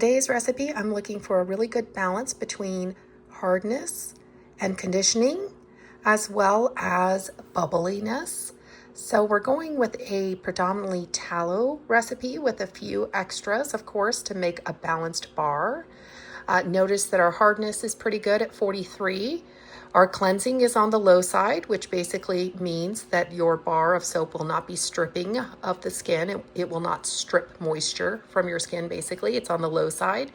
today's recipe, I'm looking for a really good balance between hardness and conditioning, as well as bubbliness. So we're going with a predominantly tallow recipe with a few extras, of course, to make a balanced bar. Notice that our hardness is pretty good at 43. Our cleansing is on the low side, which basically means that your bar of soap will not be stripping of the skin. It will not strip moisture from your skin, basically. It's on the low side.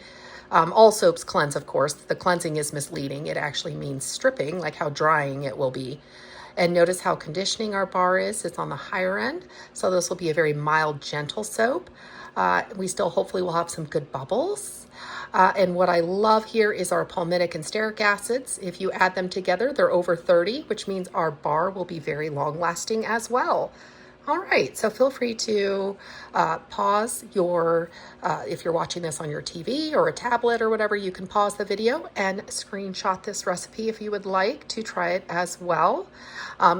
All soaps cleanse, of course. The cleansing is misleading. It actually means stripping, like how drying it will be. And notice how conditioning our bar is. It's on the higher end. So this will be a very mild, gentle soap. We still hopefully will have some good bubbles. And what I love here is our palmitic and stearic acids. If you add them together, they're over 30, which means our bar will be very long lasting as well. All right, so feel free to pause your, if you're watching this on your TV or a tablet or whatever, you can pause the video and screenshot this recipe if you would like to try it as well.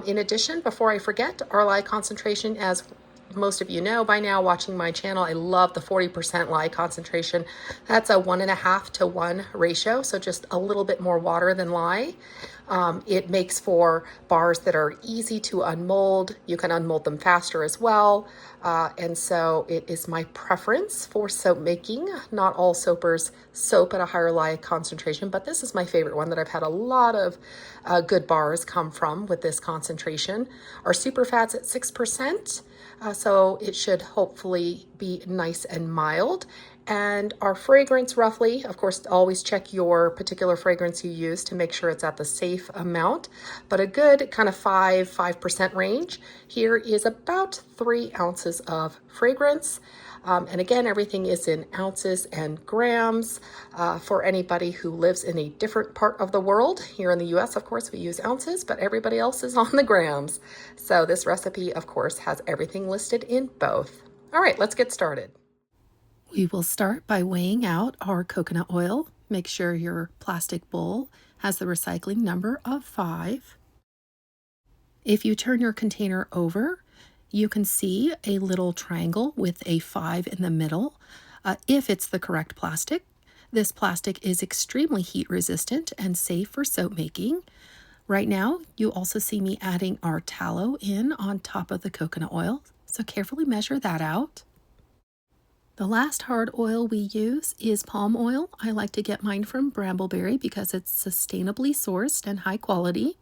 In addition, before I forget, our lye concentration, as most of you know by now watching my channel, I love the 40% lye concentration. That's a 1.5 to 1 ratio, so just a little bit more water than lye. It makes for bars that are easy to unmold. You can unmold them faster as well. And so it is my preference for soap making. Not all soapers soap at a higher lye concentration, but this is my favorite one that I've had a lot of good bars come from with this concentration. Our super fat's at 6%. So it should hopefully be nice and mild. And our fragrance roughly, of course, always check your particular fragrance you use to make sure it's at the safe amount, but a good kind of 5% range. Here is about 3 ounces of fragrance. And again, everything is in ounces and grams. For anybody who lives in a different part of the world, here in the US, of course, we use ounces, but everybody else is on the grams. So this recipe, of course, has everything listed in both. All right, let's get started. We will start by weighing out our coconut oil. Make sure your plastic bowl has the recycling number of 5. If you turn your container over, you can see a little triangle with a 5 in the middle. If it's the correct plastic, this plastic is extremely heat resistant and safe for soap making. Right now, you also see me adding our tallow in on top of the coconut oil, so carefully measure that out. The last hard oil we use is palm oil. I like to get mine from Brambleberry because it's sustainably sourced and high quality.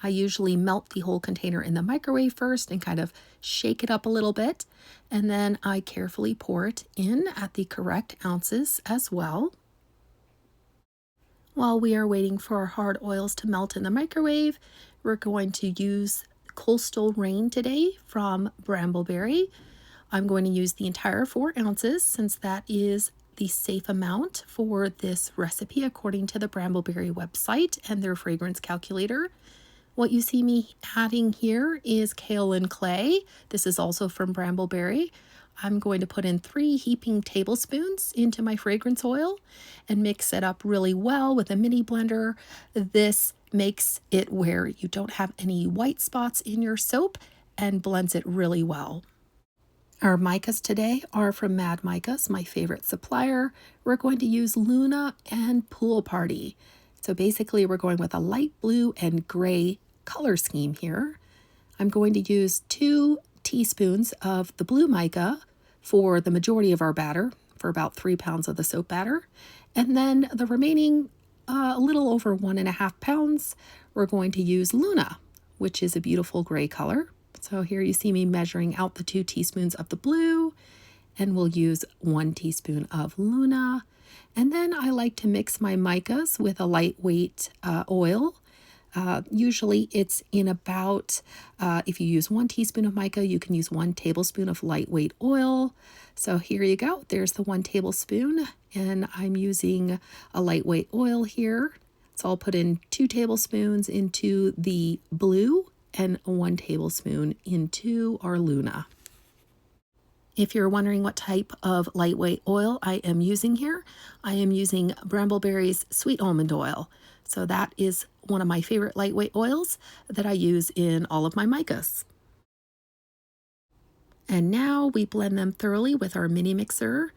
I usually melt the whole container in the microwave first and kind of shake it up a little bit, and then I carefully pour it in at the correct ounces as well. While we are waiting for our hard oils to melt in the microwave, we're going to use Coastal Rain today from Brambleberry. I'm going to use the entire 4 ounces since that is the safe amount for this recipe according to the Brambleberry website and their fragrance calculator. What you see me adding here is kaolin clay. This is also from Brambleberry. I'm going to put in 3 heaping tablespoons into my fragrance oil and mix it up really well with a mini blender. This makes it where you don't have any white spots in your soap and blends it really well. Our Micas today are from Mad Micas, my favorite supplier. We're going to use Luna and Pool Party. So basically we're going with a light blue and gray color scheme here. I'm going to use 2 teaspoons of the blue mica for the majority of our batter, for about 3 pounds of the soap batter. And then the remaining a little over 1.5 pounds, we're going to use Luna, which is a beautiful gray color. So here you see me measuring out the 2 teaspoons of the blue, and we'll use 1 teaspoon of Luna. And then I like to mix my micas with a lightweight oil. Usually it's in about, if you use 1 teaspoon of mica, you can use 1 tablespoon of lightweight oil. So here you go. There's the 1 tablespoon, and I'm using a lightweight oil here. So I'll put in 2 tablespoons into the blue and 1 tablespoon into our Luna. If you're wondering what type of lightweight oil I am using here, I am using Brambleberry's sweet almond oil. So that is one of my favorite lightweight oils that I use in all of my micas. And now we blend them thoroughly with our mini mixer.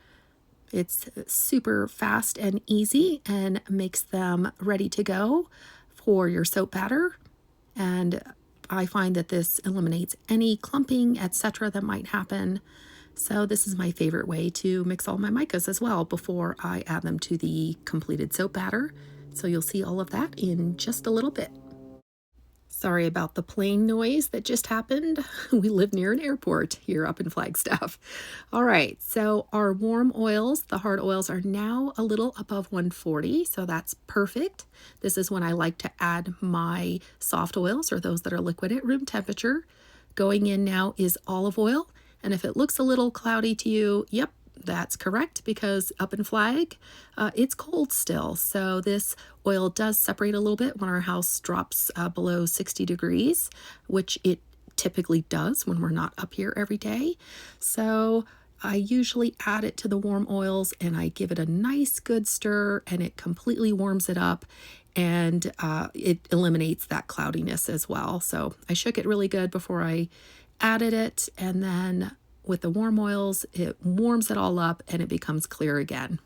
It's super fast and easy and makes them ready to go for your soap batter. And I find that this eliminates any clumping, etc. that might happen. So this is my favorite way to mix all my micas as well before I add them to the completed soap batter. So you'll see all of that in just a little bit. Sorry about the plane noise that just happened. We live near an airport here up in Flagstaff. All right, so our warm oils, the hard oils, are now a little above 140, so that's perfect. This is when I like to add my soft oils, or those that are liquid at room temperature. Going in now is olive oil, and if it looks a little cloudy to you, yep, that's correct, because up in Flag, it's cold still. So this oil does separate a little bit when our house drops below 60 degrees, which it typically does when we're not up here every day. So I usually add it to the warm oils and I give it a nice good stir, and it completely warms it up, and it eliminates that cloudiness as well. So I shook it really good before I added it, and then with the warm oils, it warms it all up and it becomes clear again.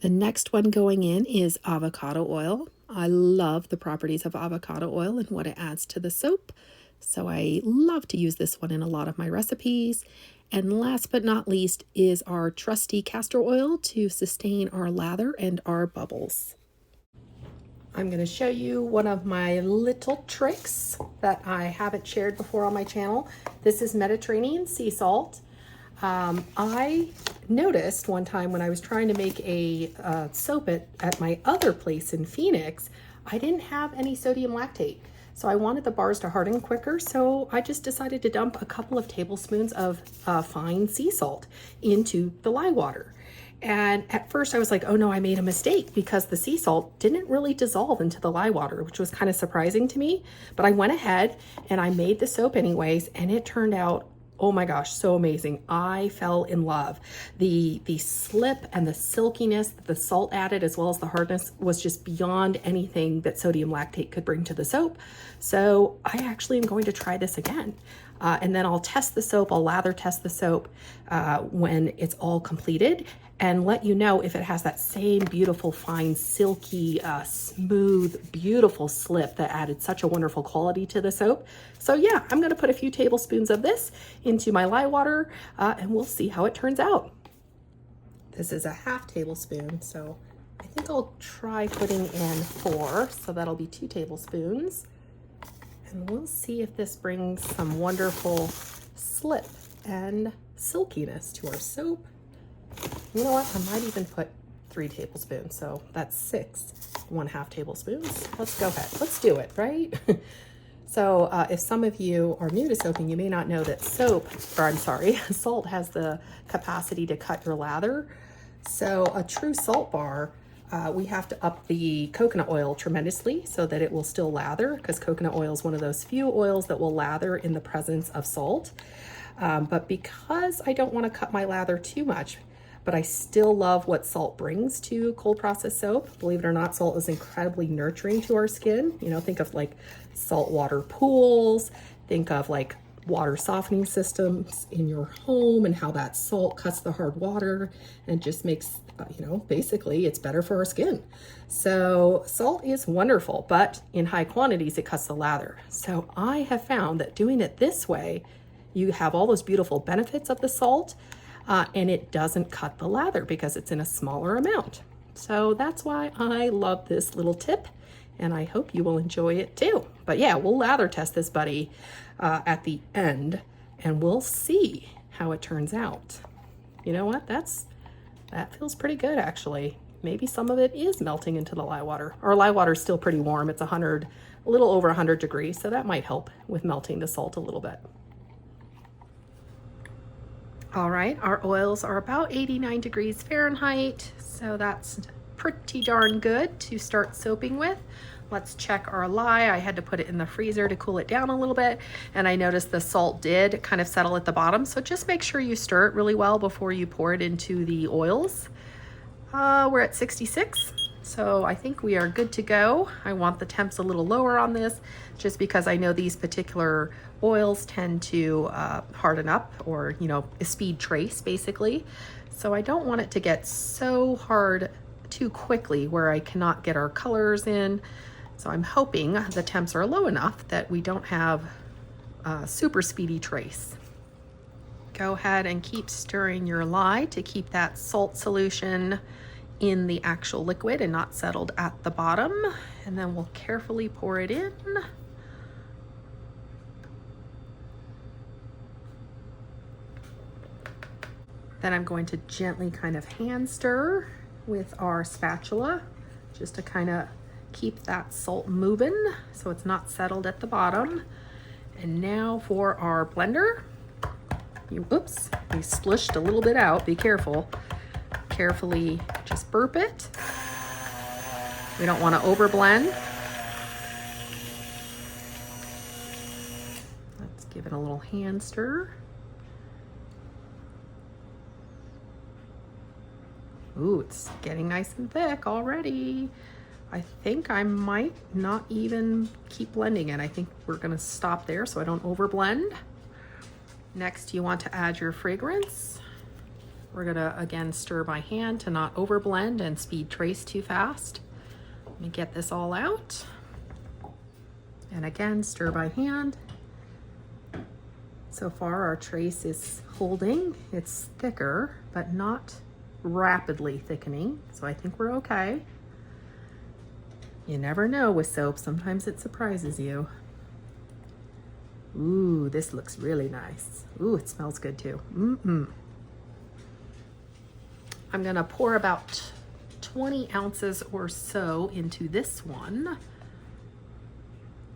The next one going in is avocado oil. I love the properties of avocado oil and what it adds to the soap, so I love to use this one in a lot of my recipes. And last but not least is our trusty castor oil to sustain our lather and our bubbles. I'm going to show you one of my little tricks that I haven't shared before on my channel. This is Mediterranean sea salt. I noticed one time when I was trying to make a soap at my other place in Phoenix, I didn't have any sodium lactate. So I wanted the bars to harden quicker, so I just decided to dump a couple of tablespoons of fine sea salt into the lye water. And at first I was like, oh no, I made a mistake, because the sea salt didn't really dissolve into the lye water, which was kind of surprising to me. But I went ahead and I made the soap anyways, and it turned out, oh my gosh, so amazing. I fell in love. The slip and the silkiness that the salt added, as well as the hardness, was just beyond anything that sodium lactate could bring to the soap. So I actually am going to try this again. And then I'll test the soap, I'll lather test the soap when it's all completed, and let you know if it has that same beautiful, fine, silky, smooth, beautiful slip that added such a wonderful quality to the soap. So yeah, I'm gonna put a few tablespoons of this into my lye water, and we'll see how it turns out. This is a half tablespoon, so I think I'll try putting in 4, so that'll be 2 tablespoons. And we'll see if this brings some wonderful slip and silkiness to our soap. You know what? I might even put 3 tablespoons. So that's 6 1/2 tablespoons. Let's go ahead. Let's do it, right? So if some of you are new to soaping, you may not know that salt has the capacity to cut your lather. So a true salt bar, we have to up the coconut oil tremendously so that it will still lather, because coconut oil is one of those few oils that will lather in the presence of salt. But because I don't want to cut my lather too much, but I still love what salt brings to cold process soap. Believe it or not, salt is incredibly nurturing to our skin. You know, think of like saltwater pools, think of like water softening systems in your home and how that salt cuts the hard water and just makes, you know, basically it's better for our skin. So salt is wonderful, but in high quantities, it cuts the lather. So I have found that doing it this way, you have all those beautiful benefits of the salt, and it doesn't cut the lather because it's in a smaller amount. So that's why I love this little tip, and I hope you will enjoy it too. But yeah, we'll lather test this buddy at the end, and we'll see how it turns out. You know what? That feels pretty good, actually. Maybe some of it is melting into the lye water. Our lye water is still pretty warm. It's a little over 100 degrees, so that might help with melting the salt a little bit. All right, our oils are about 89 degrees Fahrenheit, so that's pretty darn good to start soaping with. Let's check our lye. I had to put it in the freezer to cool it down a little bit, and I noticed the salt did kind of settle at the bottom, so just make sure you stir it really well before you pour it into the oils. We're at 66, So I think we are good to go. I want the temps a little lower on this just because I know these particular oils tend to harden up, or, you know, speed trace basically. So I don't want it to get so hard too quickly where I cannot get our colors in. So I'm hoping the temps are low enough that we don't have a super speedy trace. Go ahead and keep stirring your lye to keep that salt solution in the actual liquid and not settled at the bottom. And then we'll carefully pour it in. Then I'm going to gently kind of hand stir with our spatula just to kind of keep that salt moving so it's not settled at the bottom. And now for our blender. Oops, we splished a little bit out, be careful. Carefully just burp it. We don't want to over blend. Let's give it a little hand stir. Ooh, it's getting nice and thick already. I think I might not even keep blending it. I think we're gonna stop there so I don't over blend. Next, you want to add your fragrance. We're gonna, again, stir by hand to not over blend and speed trace too fast. Let me get this all out. And again, stir by hand. So far, our trace is holding. It's thicker, but not rapidly thickening. So I think we're okay. You never know with soap. Sometimes it surprises you. Ooh, this looks really nice. Ooh, it smells good too. I'm gonna pour about 20 ounces or so into this one.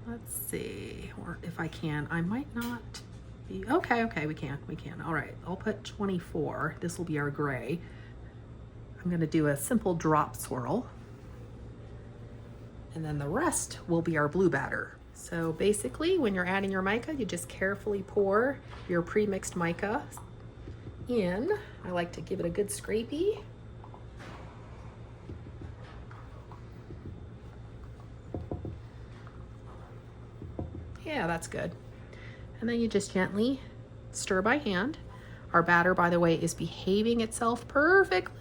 Let's see, or if I can, I might not be, okay, we can. All right, I'll put 24. This will be our gray. I'm gonna do a simple drop swirl. And then the rest will be our blue batter. So basically, when you're adding your mica, you just carefully pour your pre-mixed mica in. I like to give it a good scrapey. Yeah, that's good. And then you just gently stir by hand. Our batter, by the way, is behaving itself perfectly.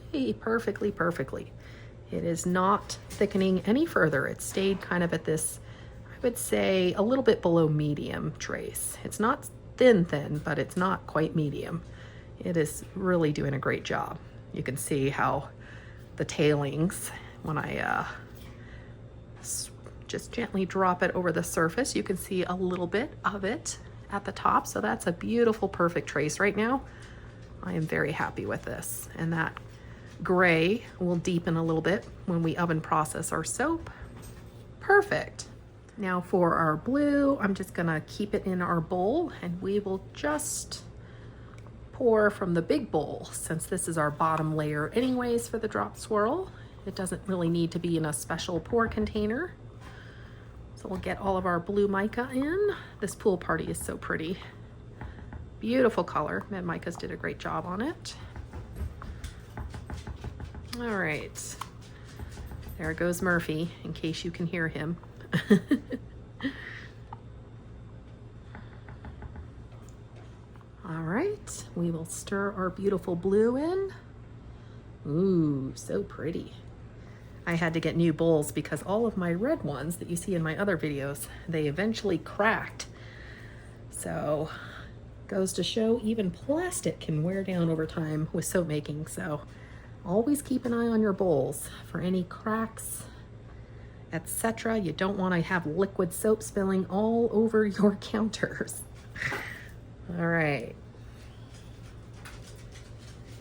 It is not thickening any further. It stayed kind of at this, I would say, a little bit below medium trace. It's not thin, but it's not quite medium. It is really doing a great job. You can see how the tailings, when I just gently drop it over the surface, you can see a little bit of it at the top. So that's a beautiful, perfect trace right now. I am very happy with this. And that gray will deepen a little bit when we oven process our soap. Perfect. Now for our blue, I'm just gonna keep it in our bowl and we will just pour from the big bowl, since this is our bottom layer anyways for the drop swirl. It doesn't really need to be in a special pour container. So we'll get all of our blue mica in. This pool party is so pretty. Beautiful color. Micas did a great job on it. All right. There goes Murphy, in case you can hear him. All right, we will stir our beautiful blue in. Ooh, so pretty. I had to get new bowls because all of my red ones that you see in my other videos, they eventually cracked. So, goes to show even plastic can wear down over time with soap making. So, always keep an eye on your bowls for any cracks, etc. You don't want to have liquid soap spilling all over your counters. All right.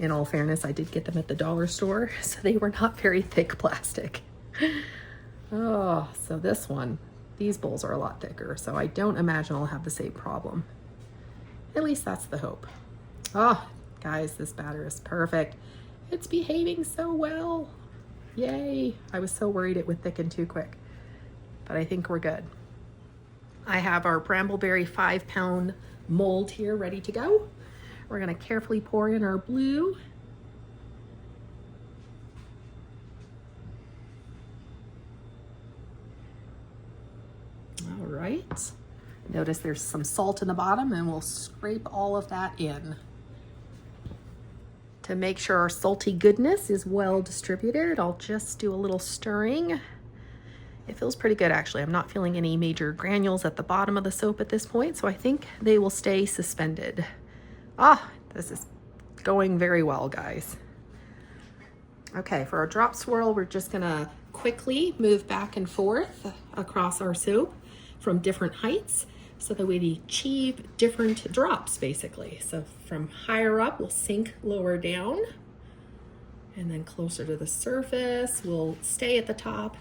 In all fairness, I did get them at the dollar store, so they were not very thick plastic. Oh, so this one, these bowls are a lot thicker, so I don't imagine I'll have the same problem. At least that's the hope. Oh, guys, this batter is perfect. It's behaving so well. Yay. I was so worried it would thicken too quick, but I think we're good. I have our Brambleberry 5-pound mold here ready to go. We're gonna carefully pour in our blue. Notice there's some salt in the bottom, and we'll scrape all of that in. To make sure our salty goodness is well distributed, I'll just do a little stirring. It feels pretty good, actually. I'm not feeling any major granules at the bottom of the soap at this point, so I think they will stay suspended. Ah, this is going very well, guys. Okay, for our drop swirl, we're just gonna quickly move back and forth across our soap from different heights so that we achieve different drops, basically. So from higher up, we'll sink lower down, and then closer to the surface, we'll stay at the top.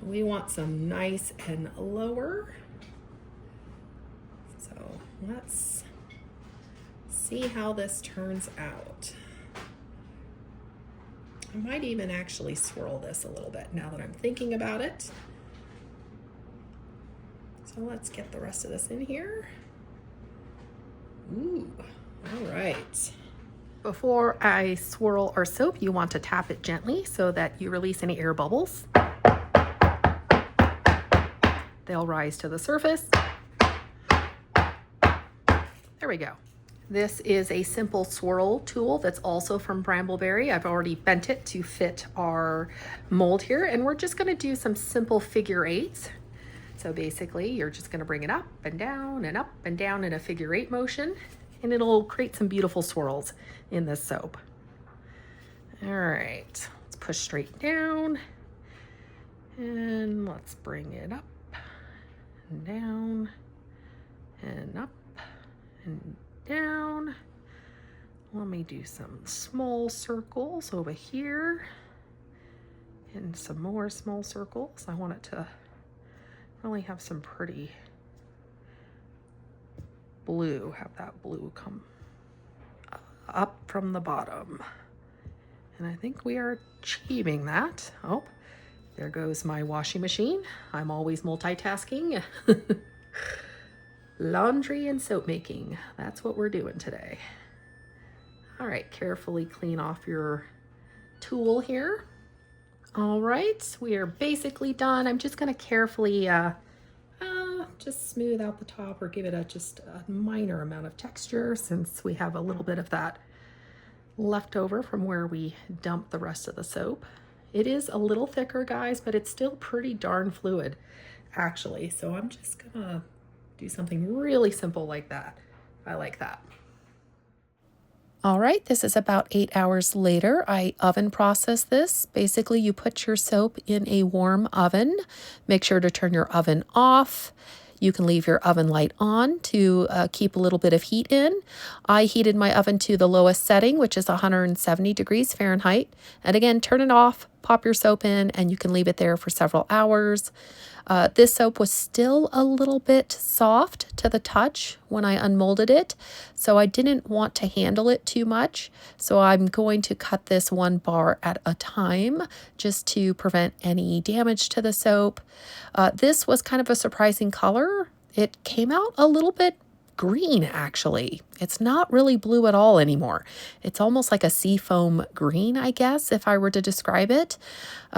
We want some nice and lower. So let's see how this turns out. I might even actually swirl this a little bit now that I'm thinking about it. So let's get the rest of this in here. Ooh, all right. Before I swirl our soap, you want to tap it gently so that you release any air bubbles. They'll rise to the surface. There we go. This is a simple swirl tool that's also from Brambleberry. I've already bent it to fit our mold here, and we're just gonna do some simple figure eights. So basically, you're just gonna bring it up and down and up and down in a figure eight motion, and it'll create some beautiful swirls in this soap. All right, let's push straight down, and let's bring it up and down and up and down. Let me do some small circles over here and some more small circles. I want it to really have some pretty blue, have that blue come up from the bottom. And I think we are achieving that. Oh, there goes my washing machine. I'm always multitasking. Laundry and soap making. That's what we're doing today. All right, carefully clean off your tool here. All right, we are basically done. I'm just gonna carefully just smooth out the top or give it just a minor amount of texture since we have a little bit of that left over from where we dumped the rest of the soap. It is a little thicker, guys, but it's still pretty darn fluid, actually. So I'm just gonna do something really simple like that. I like that. All right, this is about 8 hours later. I oven process this. Basically, you put your soap in a warm oven. Make sure to turn your oven off. You can leave your oven light on to keep a little bit of heat in. I heated my oven to the lowest setting, which is 170 degrees Fahrenheit. And again, turn it off, pop your soap in, and you can leave it there for several hours. This soap was still a little bit soft to the touch when I unmolded it, so I didn't want to handle it too much. So I'm going to cut this one bar at a time just to prevent any damage to the soap. This was kind of a surprising color. It came out a little bit green, actually. It's not really blue at all anymore. It's almost like a seafoam green, I guess, if I were to describe it.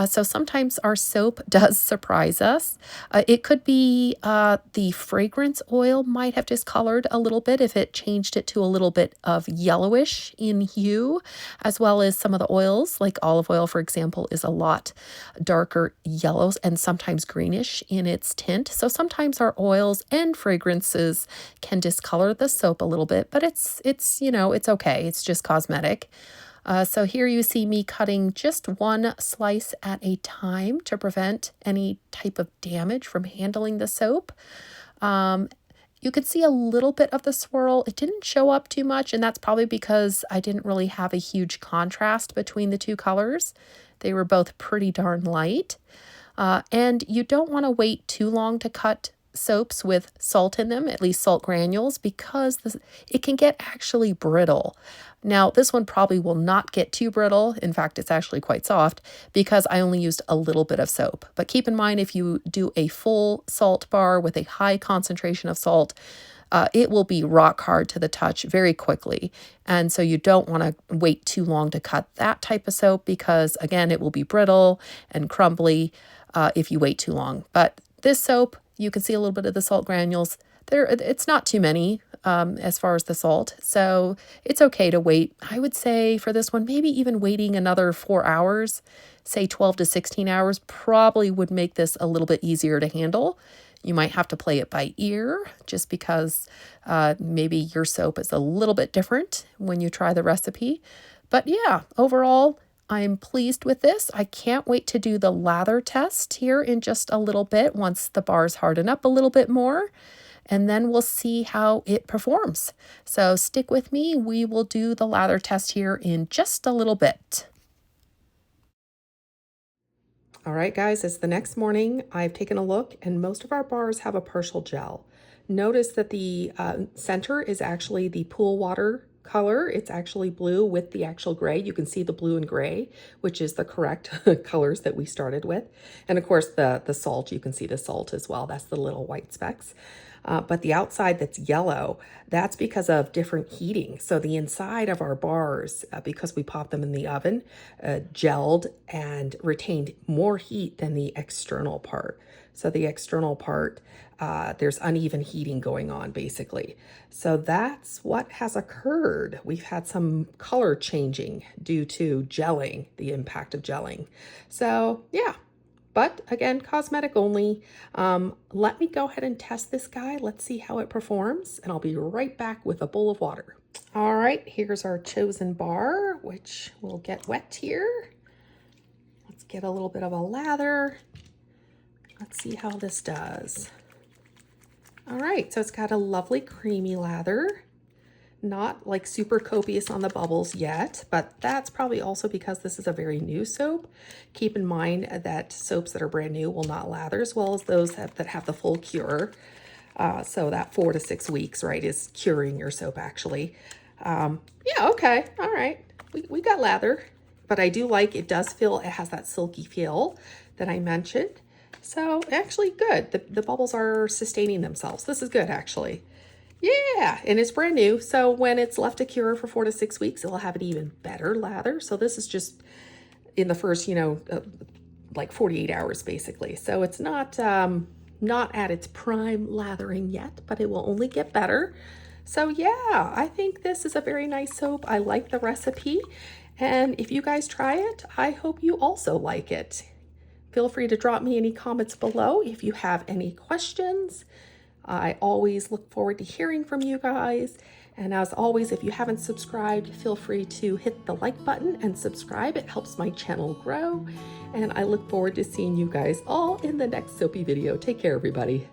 So sometimes our soap does surprise us. It could be the fragrance oil might have discolored a little bit if it changed it to a little bit of yellowish in hue, as well as some of the oils, like olive oil, for example, is a lot darker yellows and sometimes greenish in its tint. So sometimes our oils and fragrances can discolor the soap a little bit, but it's okay. It's just cosmetic. So here you see me cutting just one slice at a time to prevent any type of damage from handling the soap. You could see a little bit of the swirl. It didn't show up too much, and that's probably because I didn't really have a huge contrast between the two colors. They were both pretty darn light. And you don't want to wait too long to cut soaps with salt in them, at least salt granules, because it can get actually brittle. Now, this one probably will not get too brittle. In fact, it's actually quite soft because I only used a little bit of soap. But keep in mind, if you do a full salt bar with a high concentration of salt, it will be rock hard to the touch very quickly. And so you don't want to wait too long to cut that type of soap because, again, it will be brittle and crumbly if you wait too long. But this soap, you can see a little bit of the salt granules. It's not too many as far as the salt, so it's okay to wait. I would say for this one, maybe even waiting another 4 hours, say 12 to 16 hours, probably would make this a little bit easier to handle. You might have to play it by ear just because maybe your soap is a little bit different when you try the recipe. But yeah, overall, I'm pleased with this. I can't wait to do the lather test here in just a little bit once the bars harden up a little bit more, and then we'll see how it performs. So stick with me. We will do the lather test here in just a little bit. All right, guys, it's the next morning. I've taken a look, and most of our bars have a partial gel. Notice that the center is actually the pool water color. It's actually blue with the actual gray. You can see the blue and gray, which is the correct colors that we started with. And of course, the salt, you can see the salt as well. That's the little white specks. But the outside that's yellow, that's because of different heating. So the inside of our bars, because we popped them in the oven, gelled and retained more heat than the external part. So the external part, there's uneven heating going on basically. So that's what has occurred. We've had some color changing due to gelling, the impact of gelling. So yeah. But again, cosmetic only. Let me go ahead and test this guy. Let's see how it performs, and I'll be right back with a bowl of water. All right, here's our chosen bar, which will get wet here. Let's get a little bit of a lather. Let's see how this does. All right, so it's got a lovely creamy lather. Not like super copious on the bubbles yet, but that's probably also because this is a very new soap. Keep in mind that soaps that are brand new will not lather as well as those that have the full cure. So that 4 to 6 weeks, right, is curing your soap actually. Yeah, okay, all right. We got lather, but I do like, it does feel, it has that silky feel that I mentioned. So actually good. The bubbles are sustaining themselves. This is good actually. Yeah, and it's brand new. So when it's left to cure for 4 to 6 weeks, it'll have an even better lather. So this is just in the first, like 48 hours basically. So it's not at its prime lathering yet, but it will only get better. So yeah, I think this is a very nice soap. I like the recipe. And if you guys try it, I hope you also like it. Feel free to drop me any comments below if you have any questions. I always look forward to hearing from you guys. And as always, if you haven't subscribed, feel free to hit the like button and subscribe. It helps my channel grow. And I look forward to seeing you guys all in the next soapy video. Take care, everybody.